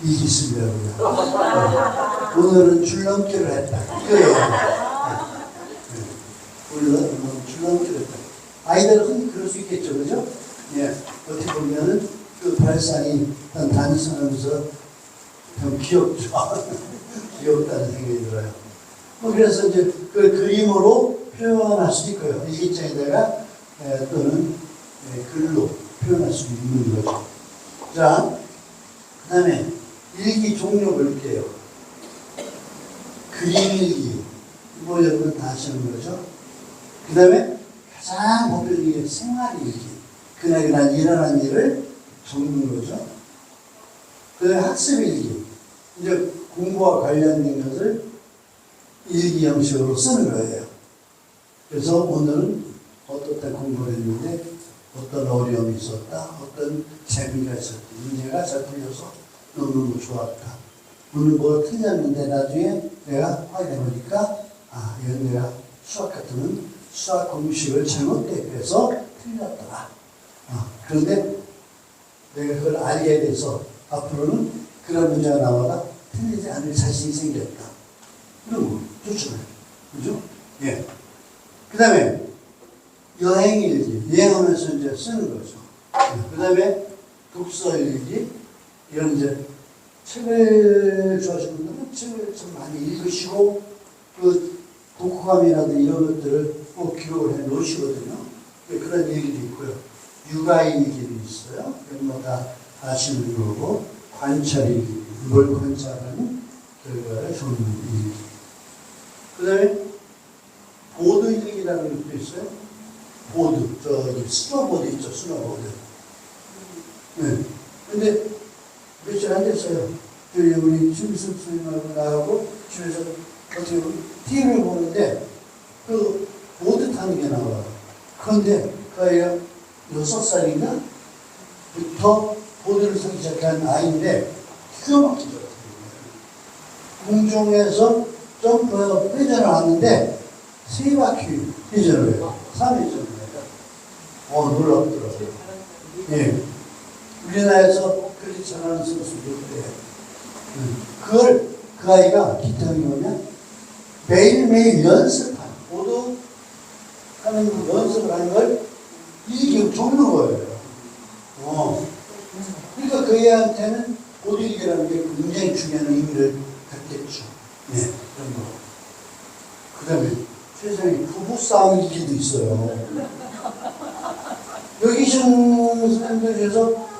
일기 쓰려고요. 오늘은 줄넘기를 했다. 이거예요. 오늘은 줄넘기를 했다. 아이들은 그럴 수 있겠죠, 그죠? 예. 어떻게 보면은 그 발상이 단순하면서 좀 귀엽죠. 귀엽다는 생각이 들어요. 그래서 이제 그 그림으로 표현할 수도 있고요. 일기장에다가 또는 글로 표현할 수 있는 거죠. 자, 그 다음에 일기 종류 볼게요. 그림일기. 뭐 여러분 다 아시는 거죠. 그 다음에 가장 보편적인 게 생활일기. 그날 일어난 일을 적는 거죠. 그 다음에 학습일기. 이제 공부와 관련된 것을 일기 형식으로 쓰는 거예요. 그래서 오늘은 어떤 공부를 했는데 어떤 어려움이 있었다, 어떤 재미가 있었다, 문제가 잘 풀려서 너무너무 좋았다. 오늘 뭐가 틀렸는데 나중에 내가 확인해보니까 이건 내가 수학 같으면 수학 공식을 잘못 대입해서 틀렸더라. 그런데 내가 그걸 알게 돼서 앞으로는 그런 문제가 나와도 틀리지 않을 자신이 생겼다. 이런 거 좋잖아요. 그죠? 예. 그 다음에 여행일기, 여행하면서 이제 쓰는 거죠. 그 다음에 독서일기, 이런 이제 책을 좋아하시는 분들은 책을 좀 많이 읽으시고, 그 독후감이라든지 이런 것들을 꼭 기록을 해 놓으시거든요. 그런 일기도 있고요. 육아일기도 있어요. 이런 거 다 아시는 거고, 관찰일기, 뭘 관찰하는 결과를 적는 일기. 그 다음에 보드일기라는 것도 있어요. 보드, 스노보드 있죠, 스노보드. 네. 근데 며칠 안 됐어요. 우리 김수 선생님하고 나하고 집에서 어떻게 TV를 보는데 그 보드 타는 게 나와요. 그런데 그 아이가 6살인가? 부터 보드를 타기 시작한 아이인데 기가 막히더라고요. 공중에서 점프해서 회전을 하는데 3바퀴 회전을 해요. 3회전을 해요. 놀랍더라고요. 예. 우리나라에서 그렇게 잘하는 선수도 그래요. 그걸 그 아이가 기특한 게 뭐냐? 매일매일 연습한, 보드 하는 연습을 하는 걸 일기 적는 거예요. 그러니까 그 애한테는 보드 일기라는 게 굉장히 중요한 의미를 갖겠죠. 네, 그런 거. 그 다음에 세상에 부부싸움 일기도 있어요. 여기 계신 선생님들 중에서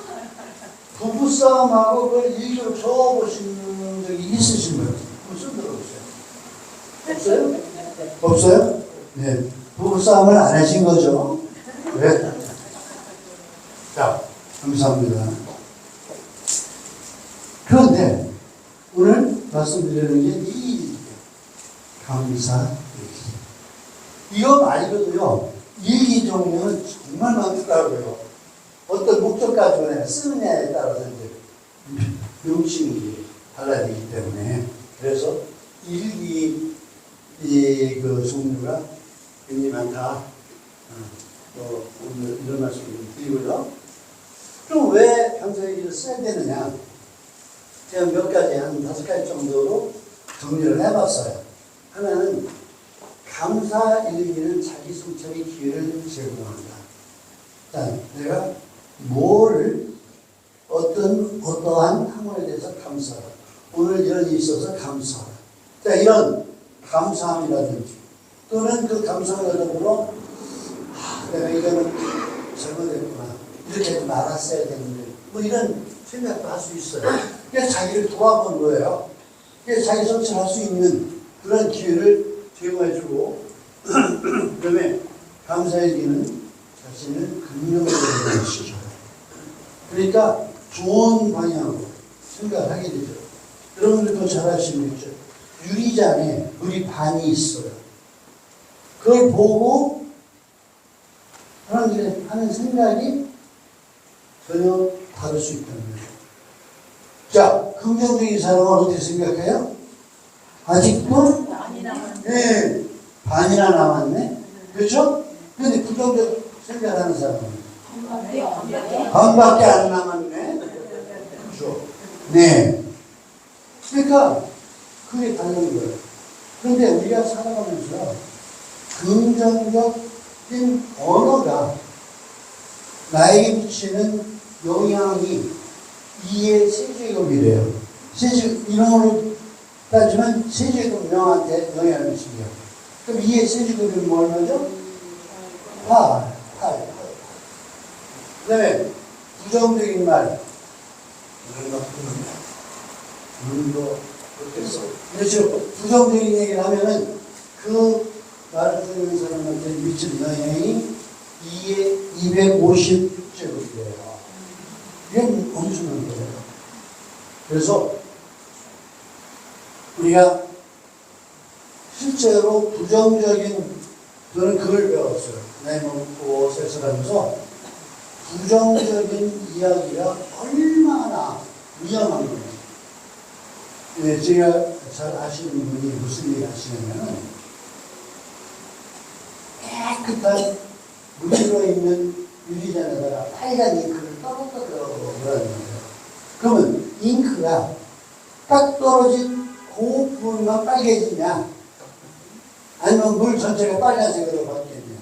부부싸움하고 그걸 일기로 적어보신 적이 있으신 분? 무슨 들어보세요? 없어요? 없어요? 네. 부부싸움을 안 하신 거죠? 네. 자, 감사합니다. 그런데 오늘 말씀드리는 게 이 감사일기. 이거 말고도요, 일기 종류는 정말 많더라고요. 어떤 목적 가지고 쓰느냐에 따라서 이제 명칭이 달라지기 때문에. 그래서 일기 그 종류가 굉장히 많다. 오늘 이런 말씀을 드리고요. 그럼 왜 감사일기를 써야 되느냐? 제가 몇 가지, 한 5가지 정도로 정리를 해봤어요. 하나는 감사일기는 자기 성찰의 기회를 제공한다. 자, 내가 뭐를 어떠한 상황에 대해서 감사하라. 오늘 이런 일이 있어서 감사하라. 자, 이런 감사함이라든지 또는 그 감사함과 더불어 내가 이거는 잘못했구나. 이렇게 하지 말았어야 되는데 뭐 이런 생각도 할 수 있어요. 그래서 자기를 도와본 거예요. 그래서 자기 성찰할 수 있는 그런 기회를 제공해주고 그다음에 감사일기는 자신을 긍정적으로 시켜요. 그러니까 좋은 방향으로 생각하게 되죠. 여러분들도 잘 아시겠죠. 유리잔에 물이 반이 있어요. 그걸 보고 사람들이 하는 생각이 전혀 다를 수 있다는 거죠. 자, 긍정적인 사람은 어떻게 생각해요? 아직도? 네, 반이나 남았네? 그렇죠? 근데 부정적 생각하는 사람은? 반밖에 안 남았네? 그렇죠? 네. 그러니까 그게 다른 거예요. 그런데 우리가 살아가면서 긍정적인 언어가 나에게 미치는 영향이 2의 세제곱이래요. 이론으로 따지면 세제곱 명한테 영향을 미치게요. 그럼 2의 세제곱이 뭐 얼마죠? 8. 그 다음에 부정적인 말. 물도 그렇겠어. 그렇죠. 부정적인 얘기를 하면은 그 말을 듣는 사람한테 미치는 영향이 2의 250제곱이에요. 이건 엄청난 거예요. 그래서 우리가 실제로 부정적인, 저는 그걸 배웠어요. 나이 먹고 세살하면서 부정적인 이야기가 얼마나 위험한 거예요. 예, 제가 잘 아시는 분이 무슨 얘기 하시냐면은 깨끗한 물로 있는 유리잔에다가 빨간 잉크를 떨어뜨려라는 거예요. 그러면 잉크가 딱 떨어진 그 부분만 빨개지냐? 아니면 물 전체가 빨간색으로 바뀌느냐?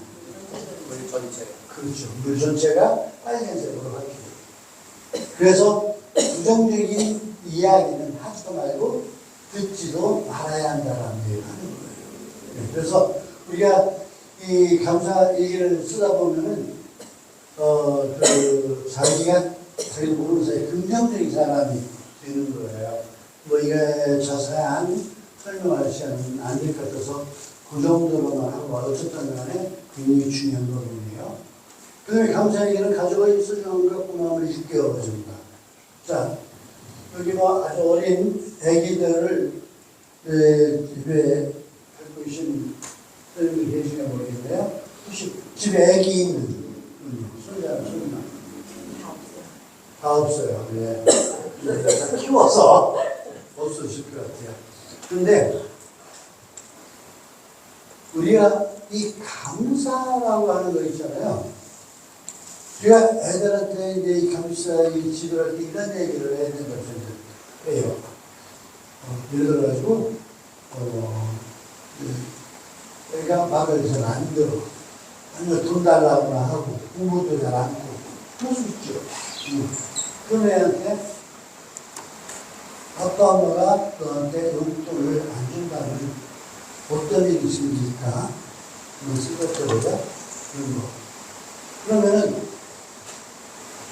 물 전체. 그렇죠. 물 전체가 빨간색으로 바뀌죠. 그래서 부정적인 이야기는 하지도 말고 듣지도 말아야 한다는 얘기를 하는 거예요. 그래서 우리가 이 감사 얘기를 쓰다 보면은 자기 모르는 사이에 긍정적인 사람이 되는 거예요. 뭐 이게 자세한 설명할 시간은 안 될 것 같아서 그 정도로만 하고 어쨌든 간에 굉장히 중요한 부분이에요. 그 다음에 감사 얘기는 가족과 소중한 것 고마움을 6개월 줍니다. 자, 여기 뭐 아주 어린 아기들을 집에 갖고 계신 분이 계시냐 모르겠네요. 혹시 집에 아기 있는 손자나 손녀? 다 없어요. 네. 다 키워서 없어질 것 같아요. 그런데 우리가 이 감사라고 하는 거 있잖아요. 우리가 애들한테 이제 이 감사 이 집을 할 때 이런 얘기를 해야 되는 것 해요. 예를 들어가지고 애가 말을 잘 안 들어. 아니면 돈 달라고나 하고 부모도 잘 안 하고 그럴 수 있죠. 그런 애한테 아빠 엄마가 너한테 용돈을 안 준다면 어떤 일이 생길까? 생각해보자. 그런 거. 그러면은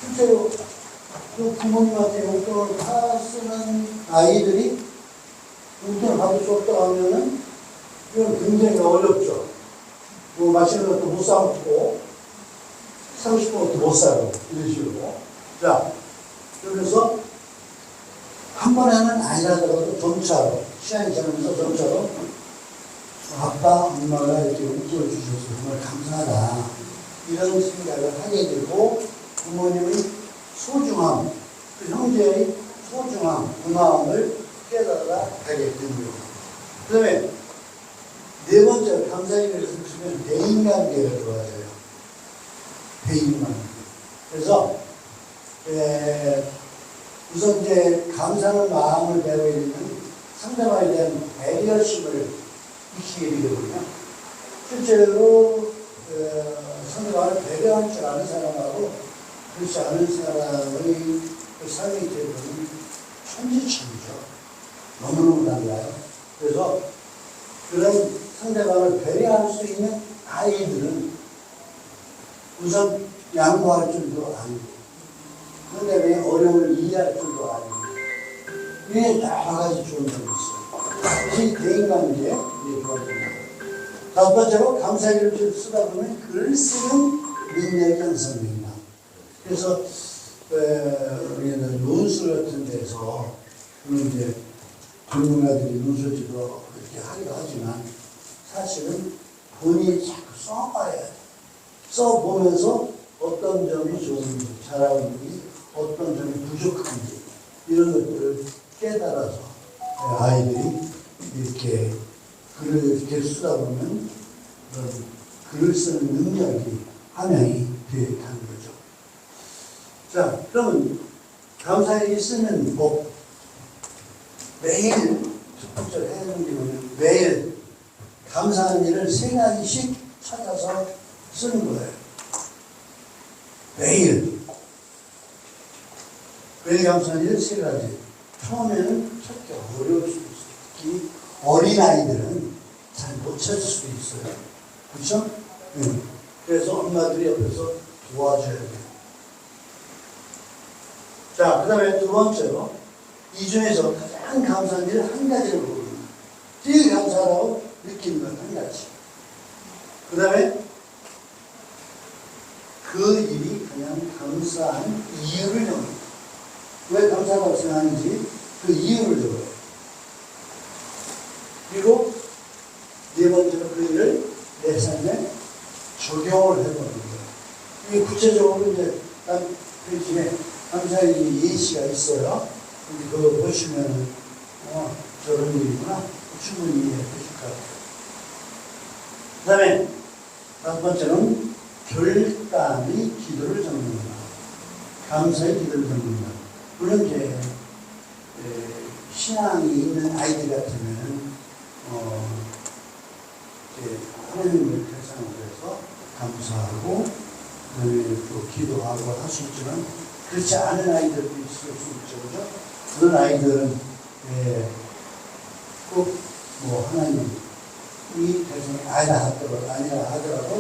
실제로 그 부모님한테 용돈을 다 쓰는 아이들이 용돈을 받을 수 없다고 하면은 이건 굉장히 어렵죠. 뭐 맛있는 것도 못 사먹고 사고 싶은 것도 못 사고 이런 식으로. 자, 그래서 한 번에는 아니라더라도 점차로 시간이 지나면서 점차로 아빠, 엄마가 이렇게 용돈을 주셔서 정말 감사하다 이런 생각을 하게 되고 부모님의 소중함, 그 형제의 소중함, 그 마음을 깨달아 가게 됩니다. 그 다음에 네 번째 감사의를 쓰시면 대인관계가 좋아져요. 대인관계. 그래서 우선 이제 감사하는 마음을 배우게 되면 상대방에 대한 배려심을 익히게 되거든요. 실제로 상대방을 배려할 줄 아는 사람하고 그렇지 않은 사람의 그 삶의 태도는 천지차이죠. 너무너무 달라요. 그래서 그런 상대방을 배려할 수 있는 아이들은 우선 양보할 줄도 알고 상대방의 어려움을 이해할 줄도 알고 이게 여러 가지 좋은 점이 있어요. 그래서 대인관계에 좋아집니다. 다섯 번째로 감사기를 쓰다 보면 글을 쓰는 능력이 향상됩니다. 그래서 우리는 논술 같은 데서 이제 전문가들이 논술지도 그렇게 하기도 하지만 사실은 본인이 자꾸 써봐야 돼. 써보면서 어떤 점이 좋은지, 잘하는지, 어떤 점이 부족한지 이런 것들을 깨달아서 아이들이 이렇게 글을 이렇게 쓰다 보면 글을 쓰는 능력이 함양이 되는 거죠. 자, 그러면 감사일기 쓰는 법. 매일 적극적으로 해야 되는 게 뭐냐면 매일 감사한 일을 3가지씩 찾아서 쓰는 거예요. 매일. 매일 감사한 일은 3가지. 처음에는 찾기 어려울 수도 있어요. 특히 어린아이들은 잘 못 찾을 수도 있어요. 그렇죠? 응. 그래서 엄마들이 옆에서 도와줘야 돼요. 자, 그 다음에 2번째로 이 중에서 가장 감사한 일을 1가지를 고릅니다. 제일 감사하다고 느끼는 건 1가지. 그 다음에 그 일이 그냥 감사한 이유를 적습니다. 왜 감사하다고 생각하는지 그 이유를 적어요. 그리고 4번째로 그 일을 내 삶에 적용을 해보는 거예요. 이게 구체적으로 이제 딱 페이지에 감사의 예시가 있어요. 근데 그거 보시면은 저런 일이구나 충분히 이해해 주실 것 같아요. 그 다음에 5번째는 결단의 기도를 적는다. 감사의 기도를 적는다. 물론 이제 신앙이 있는 아이들 같으면은 하나님을 대상으로 해서 감사하고 또 기도하고 할 수 있지만 그렇지 않은 아이들도 있을 수 있죠, 그죠? 그런 아이들은 꼭 뭐 하나님이 대상이 아니라 하더라도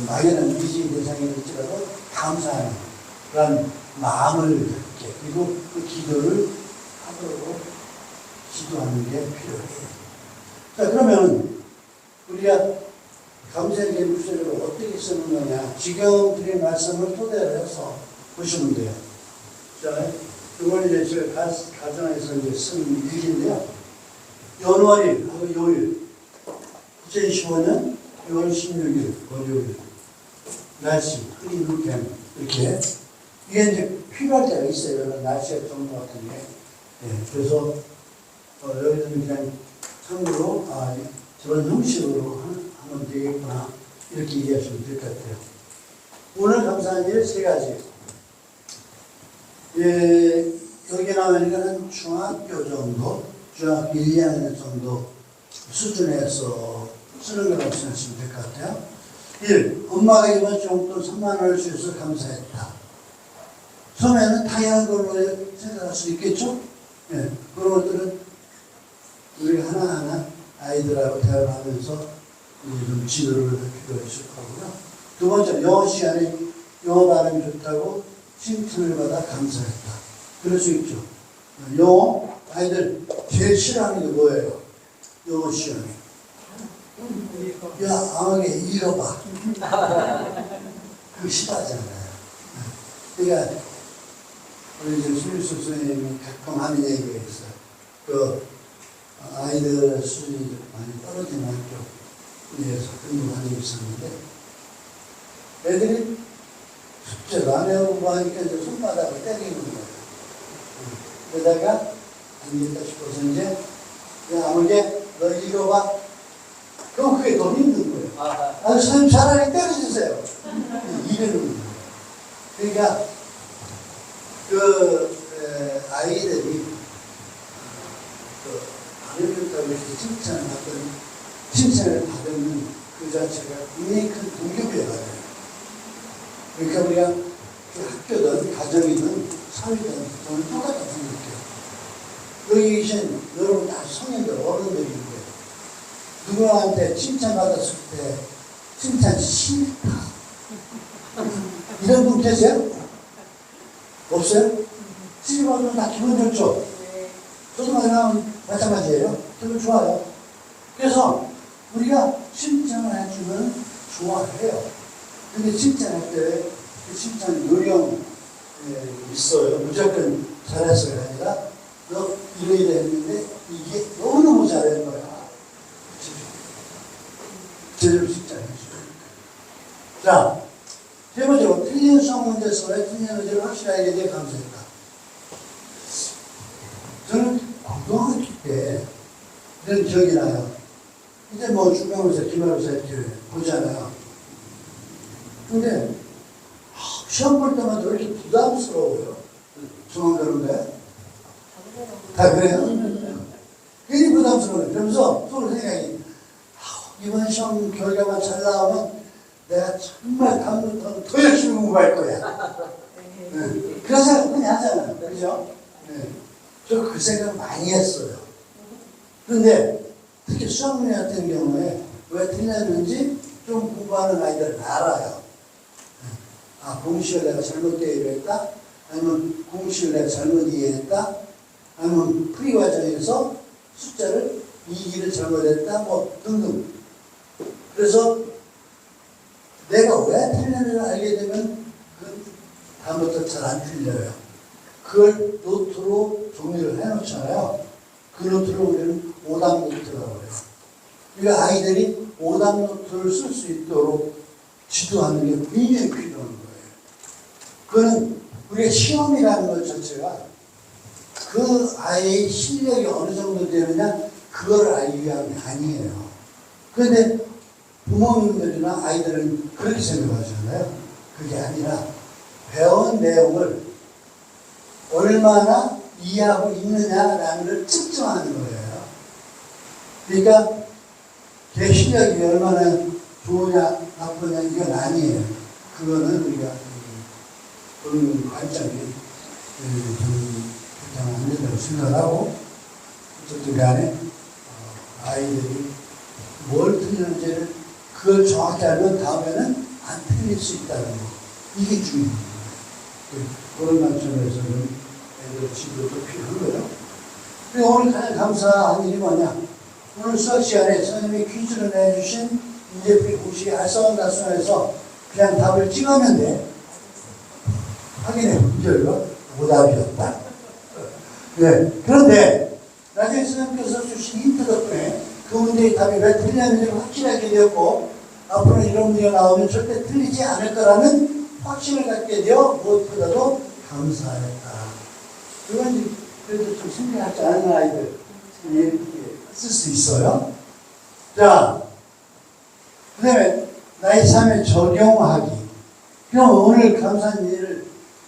막연한 미지의 대상이 될지라도 감사하는 그런 마음을 갖게 그리고 그 기도를 하도록 기도하는 게 필요해요. 자, 그러면 우리가 감사의 기도를 어떻게 쓰는 거냐? 지금 드린 말씀을 토대로 해서 보시면 돼요. 자, 이걸 이제 제가 가정에서 이제 쓴 일기인데요. 연월일하고 요일, 2015년 6월 16일 월요일 날씨 흐린 루캠 이렇게 이게 이제 필요할 때가 있어요. 이런 날씨의 정보 같은 게. 그래서 여기서는 그냥 참고로 저런 형식으로 하면 되겠구나 이렇게 이해하시면 될 것 같아요. 오늘 감사한 일 3가지. 여기 나오는 한 중학교 정도, 중학교 1, 2학년 정도 수준에서 쓰는 거라고 생각하시면 될 것 같아요. 1. 엄마가 이번 주 용돈 3만 원을 주셔서 감사했다. 처음에는 당연한 걸로 생각할 수 있겠죠? 그런 것들은 우리가 하나하나 아이들하고 대화를 하면서 좀 지도를 할 필요가 있을 거고요. 2번째, 영어 시간에 영어 발음이 좋다고 칭찬을 받아 감사했다. 그럴 수 있죠. 영어, 아이들 제일 싫어하는 게 뭐예요? 영어 시간에. 야, 아무게 읽어봐. 그거 싫어하잖아요. 그러니까, 우리 이제 수일수 선생님이 가끔 하는 얘기가 있어요. 아이들 수준이 많이 떨어진 학교에서 근무하는 게 있었는데, 애들이 숙제를 안 해오고 하니까 이제 손바닥을 때리는 거예요. 그러다가 안 되겠다 싶어서 이제, 야, 아무게 너 읽어봐. 그럼 그게 더 힘든 거예요. 선생님 차라리 때려주세요. 이러는 거예요. 그러니까, 아이들이, 아니었다고 이렇게 칭찬을 받으면 그 자체가 굉장히 큰 동기부여가 돼요. 그러니까 우리가 학교든, 가정이든, 사회든, 저는 똑같다고 생각해요. 여기 계신 여러분 다 성인들, 어른들인데, 누구한테 칭찬받았을 때, 칭찬 싫다. 이런 분 계세요? 없어요? 칭찬받으면 다 기분 좋죠? 저도 마찬가지예요. 기분 좋아요. 그래서 우리가 칭찬을 해주면 좋아해요. 근데 칭찬할 때 그 칭찬 요령 있어요. 무조건 잘했어요. 아니라 너 이래 했는데 이게 너무너무 잘한 거야. 제대로 칭찬해줘요. 자, 세 번째로 틀린 수학 문제서의 틀린 문제를 확실하게 대해 감사했다. 저는 고등학교 때 이런 기억이 나요. 이제 뭐 중간고사, 기말고사 이렇게 보잖아요. 근데 시험 볼 때마다 왜 이렇게 부담스러워요? 저만 그런 거야? 다 그래요? 괜히 부담스러워요. 그러면서 서로 생각이, 이번 시험 결과만 잘 나오면 내가 정말 다음부터는 더 열심히 공부할 거야. 네. 그런 생각 많이 하잖아요. 그죠? 네. 저 그 생각 많이 했어요. 그런데 특히 수학 문제 같은 경우에 왜 틀렸는지 좀 공부하는 아이들은 알아요. 아, 공식을 내가 잘못 대입했다? 아니면 공식을 내가 잘못 이해했다? 아니면 풀이 과정에서 숫자를 이기를 잘못했다? 뭐 등등. 그래서 내가 왜 틀렸는지를 알게 되면 그 다음부터 잘 안 틀려요. 그걸 노트로 정리를 해놓잖아요. 그 노트를 우리는 오답 노트라고 해요. 그러니까 아이들이 오답 노트를 쓸 수 있도록 지도하는 게 굉장히 필요한 거예요. 그거는 우리가 시험이라는 것 자체가 그 아이의 실력이 어느 정도 되느냐 그걸 알기 위한 게 아니에요. 그런데 부모님들이나 아이들은 그렇게 생각하잖아요. 그게 아니라 배운 내용을 얼마나 이해하고 있느냐라는 걸 측정하는 거예요. 그러니까 걔 실력이 얼마나 좋으냐 나쁘냐 이건 아니에요. 그거는 우리가 보는 관점이 저는 그렇게 안 된다고 생각하고 어쨌든 간에 아이들이 뭘 틀렸는지를 그걸 정확히 알면 다음에는 안 틀릴 수 있다는 거. 이게 중요해요. 그런 관점에서는 애들 지도도 필요한 거예요. 그리고 오늘 가장 감사한 일이 뭐냐? 오늘 수학 시간에 선생님이 퀴즈를 내주신 문제풀이 공식이 알싸움달싸움에서 그냥 답을 찍으면 돼. 확인해 본 결과 오답이었다. 네. 그런데 나중에 선생님께서 주신 힌트 덕분에 그 문제의 답이 왜 틀렸는지를 확실하게 되었고 앞으로 이런 문제가 나오면 절대 틀리지 않을 거라는 확신을 갖게 되어 무엇보다도 감사했다. 이건 그래도 좀 생각하지 않은 아이들 이렇게 쓸 수 있어요. 자, 그 다음에 나의 삶에 적용하기. 그럼 오늘 감사한 일을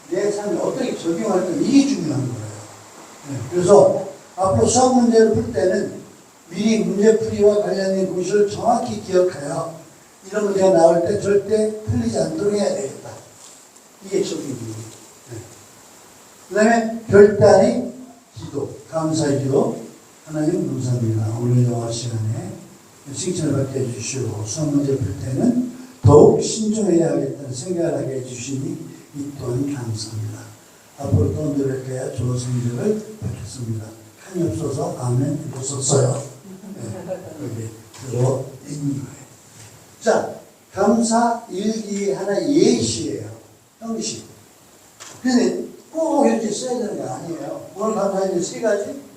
내 삶에 어떻게 적용할까 이게 중요한 거예요. 네, 그래서 앞으로 수학 문제를 풀 때는 미리 문제풀이와 관련된 공식을 정확히 기억하여 이런 문제가 나올 때 절대 틀리지 않도록 해야 되겠다. 이게 적용입니다. 네. 그 다음에 별단의 기도, 감사의 기도. 하나님 감사합니다. 오늘 영어 시간에 칭찬을 받게 해주시고 수학 문제 풀 때는 더욱 신중해야 하겠다는 생각을 하게 해주시니 이 또한 감사합니다. 앞으로 또 노력해야 좋은 성적을 받겠습니다. 한이 없어서 아멘 못썼어요. 네, 여기 들어있는 거예요. 자, 감사 일기 하나의 예시예요. 형식. 근데 꼭 이렇게 써야 되는 게 아니에요. 오늘 감사한 일 세 가지.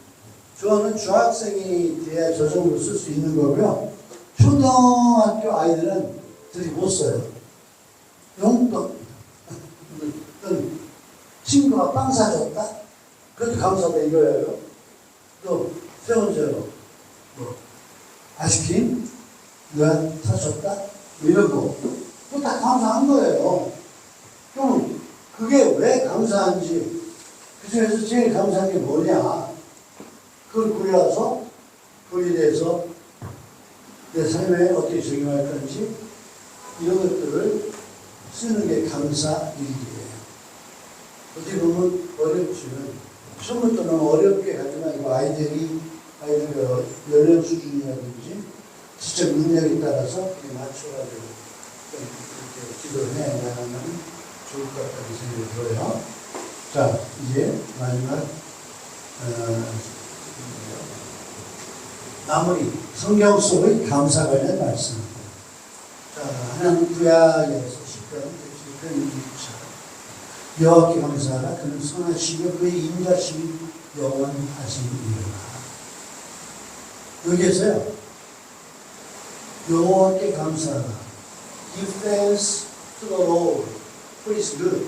저는 중학생이 돼야 저 정도 쓸 수 있는 거고요. 초등학교 아이들은 들이 못 써요. 용돈. 친구가 빵 사줬다? 그것도 감사하다 이거예요. 또, 세 번째로, 뭐, 아이스크림? 누가 사줬다? 뭐 이런 거. 그거 다 감사한 거예요. 그럼 그게 왜 감사한지, 그 중에서 제일 감사한 게 뭐냐? 그걸 고려해서 거기에 대해서 내 삶에 어떻게 적용할 건지 이런 것들을 쓰는 게 감사 일기예요. 어떻게 보면 어렵지만 처음부터 너무 어렵게 가지만 이거 아이들의 연령 수준이라든지 지적 능력에 따라서 맞춰가지고 이렇게 지도를 해 나가면 좋을 것 같다는 생각이 들어요. 자, 이제 마지막 마무리, 성경 속의 감사 관련 말씀. 자, 하나님 구약에서 시편 106절. 여호와께 감사하라. 그는 선하시며 그의 인자심이 영원하심이니라. 여기에서요. 여호와께 감사하라. Give thanks to the Lord, for His good.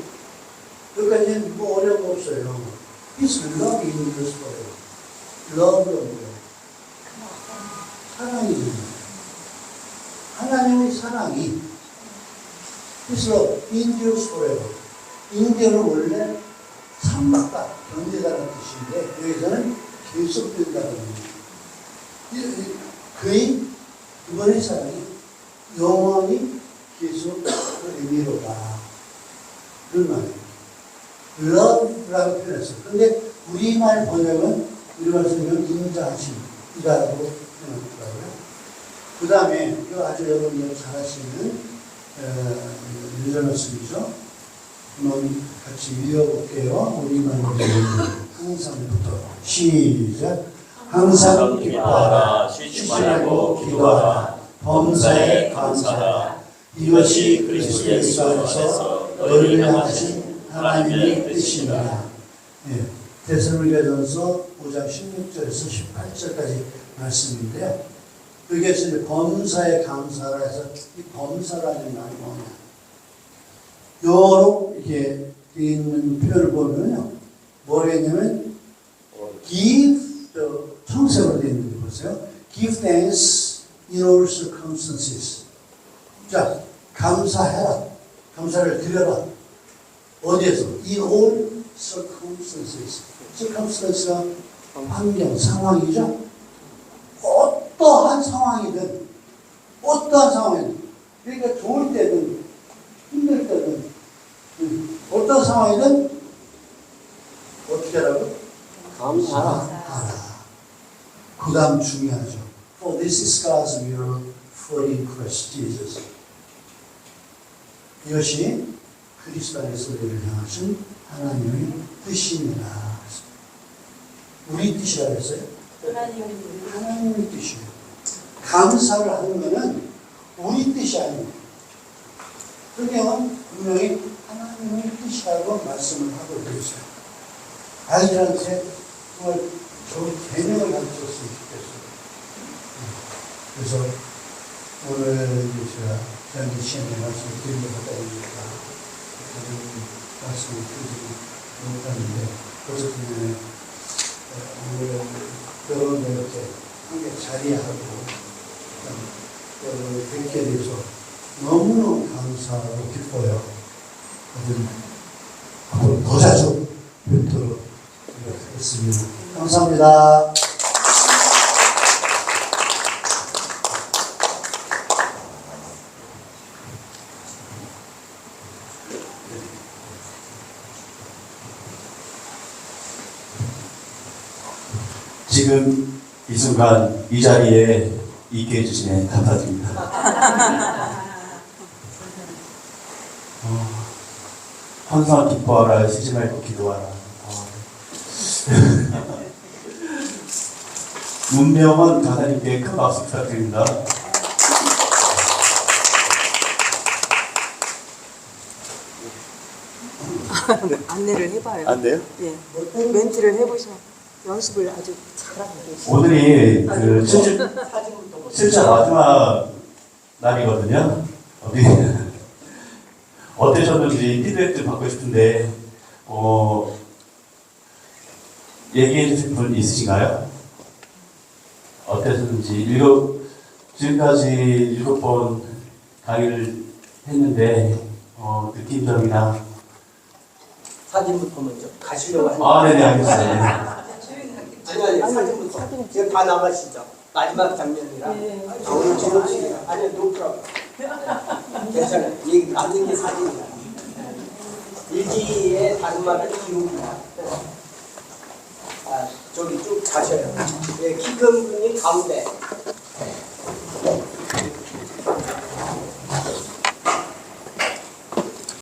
여기까지는 뭐 어려운 거 없어요. His love endures forever. Love는 사랑이죠. 하나님의 사랑이 His love endures forever. 인격은 원래 참받다, 견디다라는 뜻인데 여기서는 계속된다는 의미. 그의 이번의 사랑이 영원히 계속 그 의미로다. 그런 말이에요. love라고 표현했어요. 근데 우리말 번역은 우리말 성경은 인자하심이라고 표현하더라고요. 그 다음에 아주 여러분들 잘 아시는 유전어스이죠. 한번 같이 읽어볼게요. 우리말 항상부터 시작. 항상 기뻐하라. 쉬지 말고 기도하라. 범사에 감사하라. 이것이 그리스도 예수 안에서 너희를 향하신 하나님의 뜻입니다. 예, 데살로니가전서 5장 16절에서 18절까지 말씀인데요. 여기에서 이제 범사에 감사라 해서 이 범사라는 말이 뭐냐? 영어로 이렇게 되어 있는 표현을 보면요. 뭐라 했냐면 give, 청색으로 되어 있는 거 보세요. give thanks in all circumstances. 자, 감사해라. 감사를 드려라. 어디에서? In all circumstances. circumstance가 환경, 상황이죠. 어떠한 상황이든, 그러니까 좋을 때든, 힘들 때든, 어떤 상황이든, 어떻게 하라고? 감사하라. 그 다음 중요하죠. For this is God's will for in Christ Jesus. 이것이 그리스도 안에서 우리를 향하신 하나님의 뜻입니다. 우리 뜻이라고 했어요? 하나님의 뜻이에요. 감사를 하는 것은 우리 뜻이 아닙니다. 성경은 분명히 하나님의 뜻이라고 말씀을 하고 있어요. 아이들한테 정말 좋은 개념을 가르쳤으면 좋겠어요. 그래서 오늘 제가 현지 시험에 말씀을 드리려고 하다 보니까 말씀을 드리지 못하는데 어쨌든 오늘 여러분들 이렇게 함께 자리하고 여러분을 뵙게 돼서 너무너무 감사하고 기뻐요. 앞으로 더 자주 뵙도록 노력하겠습니다. 감사합니다. 지금 이 순간 이 자리에 있게 해주시네 감사드립니다. 항상 기뻐하라, 쉬지 말고 기도하라. 문명원 가사님께 큰 박수 부탁드립니다. 안내를 해봐요. 안 돼요? 예. 멘트를 해보시면 연습을 아주 잘하고 계시죠. 오늘이 그 7차 마지막 날이거든요. 어떠셨는지 피드백 좀 받고 싶은데 얘기해 주실 분 있으신가요? 어떠셨는지 지금까지 7번 강의를 했는데 느낀 점이나 사진부터 먼저 가시려고 하는 네네 알겠습니다. 아니 사진부터 지금 다 나가시죠. 마지막 장면이라 오늘 지금 아니 노프라고 괜찮아요. 얘기 남는 게 사진이야. 일기의 다른 말은 기록이야. 저기 쭉 가셔요. 키 큰 분이 가운데